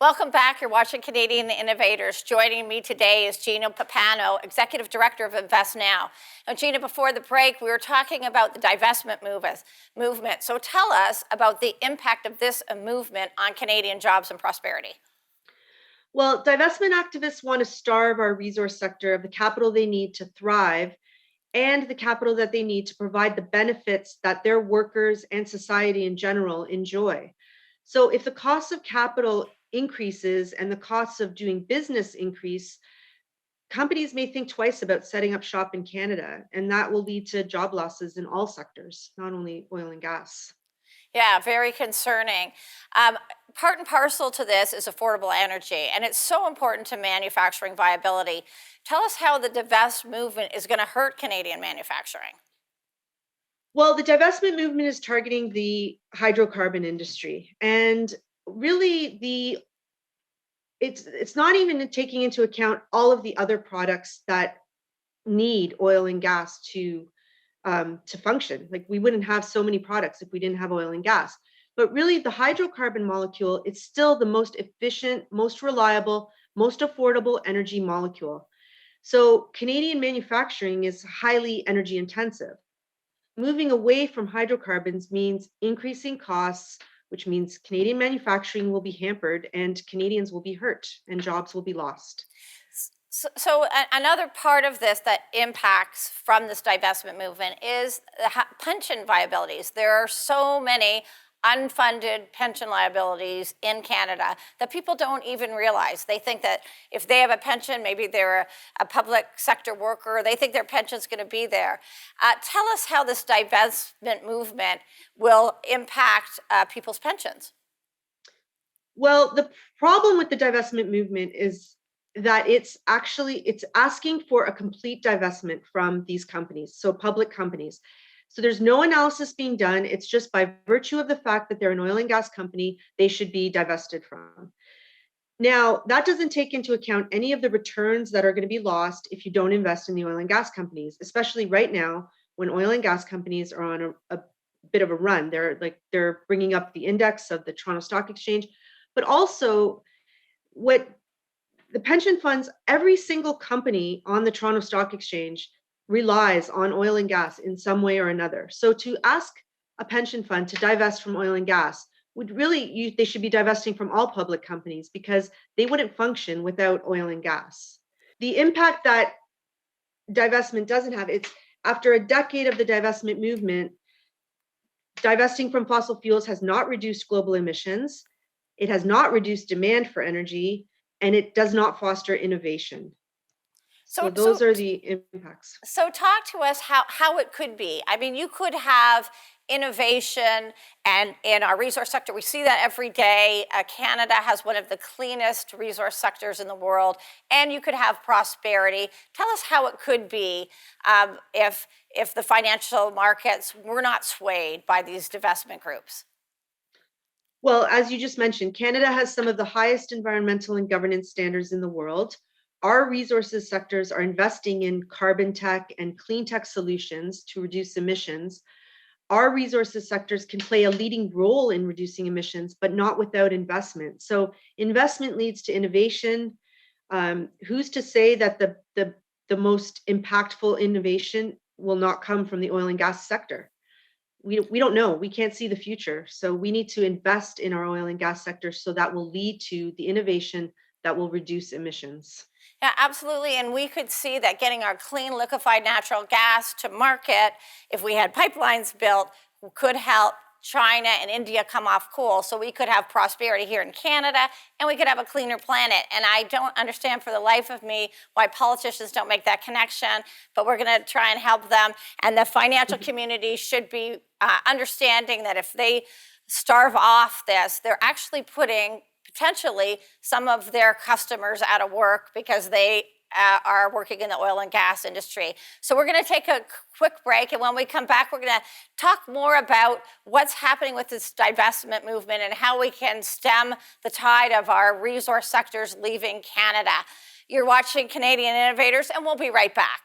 Welcome back. You're watching Canadian Innovators. Joining me today is Gina Pappano, Executive Director of Invest Now. Now, Gina, before the break, we were talking about the divestment movement. So tell us about the impact of this movement on Canadian jobs and prosperity. Well, divestment activists want to starve our resource sector of the capital they need to thrive and the capital that they need to provide the benefits that their workers and society in general enjoy. So if the cost of capital increases and the costs of doing business increase, companies may think twice about setting up shop in Canada, and that will lead to job losses in all sectors, not only oil and gas. Yeah, very concerning. Part and parcel to this is affordable energy, and it's so important to manufacturing viability. Tell us how the divest movement is going to hurt Canadian manufacturing. Well, the divestment movement is targeting the hydrocarbon industry, and really it's not even taking into account all of the other products that need oil and gas to function. Like, we wouldn't have so many products if we didn't have oil and gas. But really, the hydrocarbon molecule is still the most efficient, most reliable, most affordable energy molecule. So Canadian manufacturing is highly energy intensive. Moving away from hydrocarbons means increasing costs, which means Canadian manufacturing will be hampered and Canadians will be hurt and jobs will be lost. So another part of this that impacts from this divestment movement is the pension viabilities. There are so many unfunded pension liabilities in Canada that people don't even realize. They think that if they have a pension, maybe they're a public sector worker, they think their pension's going to be there. Tell us how this divestment movement will impact people's pensions. Well, the problem with the divestment movement is that it's asking for a complete divestment from these companies, so public companies. So there's no analysis being done. It's just by virtue of the fact that they're an oil and gas company, they should be divested from. Now, that doesn't take into account any of the returns that are going to be lost if you don't invest in the oil and gas companies, especially right now when oil and gas companies are on a bit of a run. They're bringing up the index of the Toronto Stock Exchange, but also what the pension funds, every single company on the Toronto Stock Exchange relies on oil and gas in some way or another. So to ask a pension fund to divest from oil and gas they should be divesting from all public companies because they wouldn't function without oil and gas. The impact that divestment doesn't have, it's after a decade of the divestment movement, divesting from fossil fuels has not reduced global emissions, it has not reduced demand for energy, and it does not foster innovation. So those are the impacts. So talk to us how it could be. I mean, you could have innovation, and in our resource sector, we see that every day. Canada has one of the cleanest resource sectors in the world, and you could have prosperity. Tell us how it could be if the financial markets were not swayed by these divestment groups. Well, as you just mentioned, Canada has some of the highest environmental and governance standards in the world. Our resources sectors are investing in carbon tech and clean tech solutions to reduce emissions. Our resources sectors can play a leading role in reducing emissions, but not without investment. So investment leads to innovation. Who's to say that the most impactful innovation will not come from the oil and gas sector? We don't know. We can't see the future. So we need to invest in our oil and gas sector so that will lead to the innovation that will reduce emissions. Yeah, absolutely. And we could see that getting our clean liquefied natural gas to market, if we had pipelines built, could help China and India come off coal. So we could have prosperity here in Canada, and we could have a cleaner planet. And I don't understand for the life of me why politicians don't make that connection, but we're going to try and help them. And the financial community should be understanding that if they starve off this, they're actually putting potentially some of their customers out of work because they are working in the oil and gas industry. So we're going to take a quick break, and when we come back, we're going to talk more about what's happening with this divestment movement and how we can stem the tide of our resource sectors leaving Canada. You're watching Canadian Innovators, and we'll be right back.